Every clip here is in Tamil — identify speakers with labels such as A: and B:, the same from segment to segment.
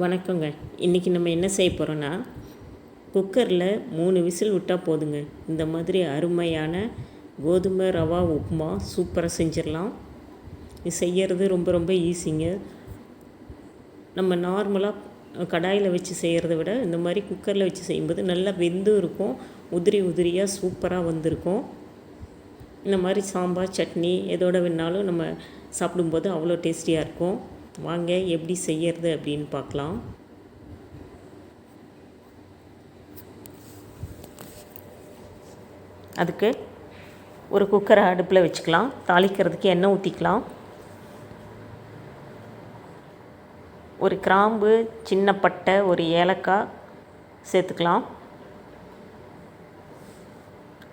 A: வணக்கங்க. இன்றைக்கி நம்ம என்ன செய்ய போகிறோன்னா, குக்கரில் 3 விசில் விட்டால் போதுங்க. இந்த மாதிரி அருமையான கோதுமை ரவா உப்புமா சூப்பராக செஞ்சிடலாம். இது செய்கிறது ரொம்ப ரொம்ப ஈஸிங்க. நம்ம நார்மலாக கடாயில் வச்சு செய்கிறத விட இந்த மாதிரி குக்கரில் வச்சு செய்யும்போது நல்லா வெந்தும் இருக்கும், உதிரி உதிரியாக சூப்பராக வந்திருக்கும். இந்த மாதிரி சாம்பார் சட்னி எதோட வேணாலும் நம்ம சாப்பிடும்போது அவ்வளோ டேஸ்டியாக இருக்கும். வாங்க எப்படி செய்யறது அப்படின்னு பார்க்கலாம். அதுக்கு ஒரு குக்கரை அடுப்பில் வச்சுக்கலாம். தாளிக்கிறதுக்கு எண்ணெய் ஊற்றிக்கலாம். ஒரு கிராம்பு, சின்ன பட்டை, ஒரு ஏலக்காய் சேர்த்துக்கலாம்.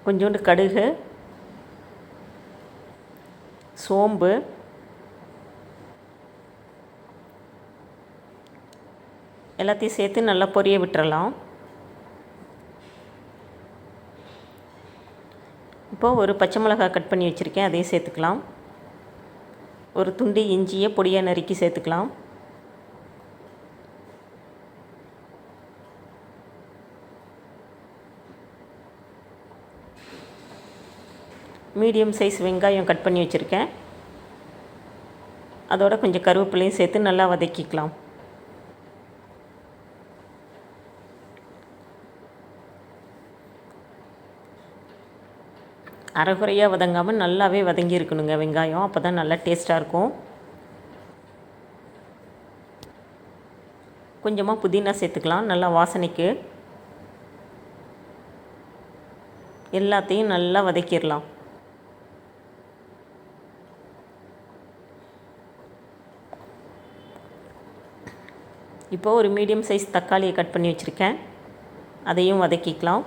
A: கொஞ்சோண்டு கடுகு, சோம்பு, எல்லாத்தையும் சேர்த்து நல்லா பொரிய விட்டுறலாம். இப்போது ஒரு பச்சை மிளகாய் கட் பண்ணி வச்சுருக்கேன், அதையும் சேர்த்துக்கலாம். ஒரு துண்டு இஞ்சியை பொடியாக நறுக்கி சேர்த்துக்கலாம். மீடியம் சைஸ் வெங்காயம் கட் பண்ணி வச்சுருக்கேன், அதோட கொஞ்சம் கருவேப்பிலையும் சேர்த்து நல்லா வதக்கிக்கலாம். அரைகுறையாக வதங்காமல் நல்லாவே வதங்கி இருக்கணுங்க வெங்காயம், அப்போ தான் நல்லா டேஸ்ட்டாக இருக்கும். கொஞ்சமாக புதினா சேர்த்துக்கலாம் நல்லா வாசனைக்கு. எல்லாத்தையும் நல்லா வதக்கிடலாம். இப்போது ஒரு மீடியம் சைஸ் தக்காளியை கட் பண்ணி வச்சுருக்கேன், அதையும் வதக்கிக்கலாம்.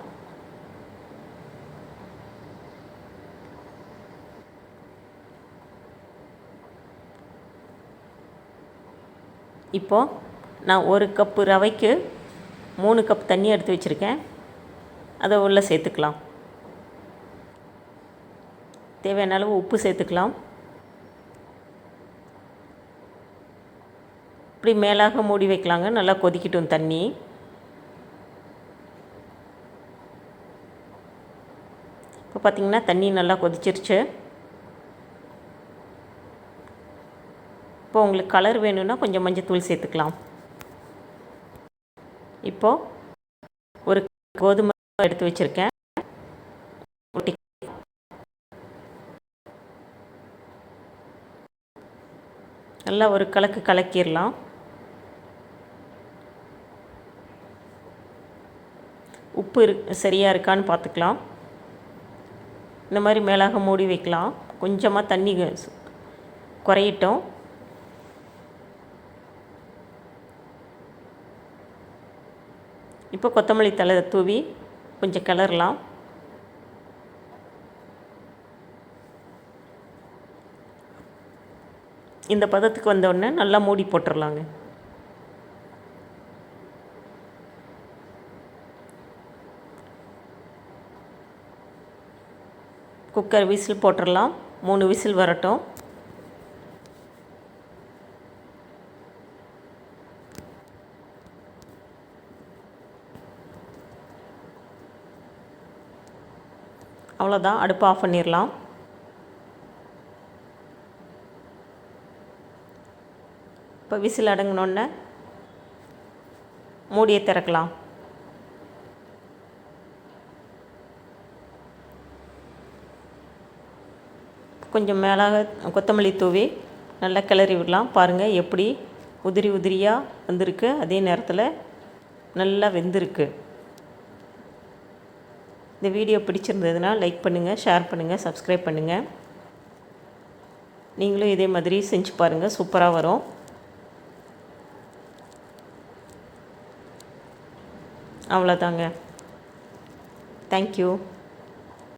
A: இப்போது நான் 1 கப்பு ரவைக்கு 3 கப் தண்ணி எடுத்து வச்சுருக்கேன், அதை உள்ளே சேர்த்துக்கலாம். தேவையான அளவு உப்பு சேர்த்துக்கலாம். இப்படி மேலாக மூடி வைக்கலாங்க, நல்லா கொதிக்கட்டும் தண்ணி. இப்போ பார்த்திங்கன்னா தண்ணி நல்லா கொதிச்சிருச்சு. இப்போ உங்களுக்கு கலர் வேணும்னா கொஞ்சம் மஞ்சத்தூள் சேர்த்துக்கலாம். இப்போது ஒரு கோதுமை எடுத்து வச்சுருக்கேன், நல்லா ஒரு கலக்கு கலக்கிடலாம். உப்பு சரியாக இருக்கான்னு பார்த்துக்கலாம். இந்த மாதிரி மேலாக மூடி வைக்கலாம். கொஞ்சமாக தண்ணி குறையிட்டோம். இப்போ கொத்தமல்லி தழை தூவி கொஞ்சம் கிளறலாம். இந்த பதத்துக்கு வந்தோடனே நல்லா மூடி போட்டுடலாங்க. குக்கர் விசில் போட்டுடலாம். 3 விசில் வரட்டும். அவ்வளோதான், அடுப்பு ஆஃப் பண்ணிடலாம். இப்போ விசில் அடங்கினோடனே மூடியை திறக்கலாம். கொஞ்சம் மேலாக கொத்தமல்லி தூவி நல்லா கிளறி விடலாம். பாருங்கள் எப்படி உதிரி உதிரியாக வந்திருக்கு, அதே நேரத்தில் நல்லா வெந்திருக்கு. இந்த வீடியோ பிடிச்சிருந்ததுன்னா லைக் பண்ணுங்கள், ஷேர் பண்ணுங்கள், சப்ஸ்கிரைப் பண்ணுங்கள். நீங்களும் இதே மாதிரி செஞ்சு பாருங்கள், சூப்பராக வரும். அவ்வளோதாங்க. தேங்க்யூ.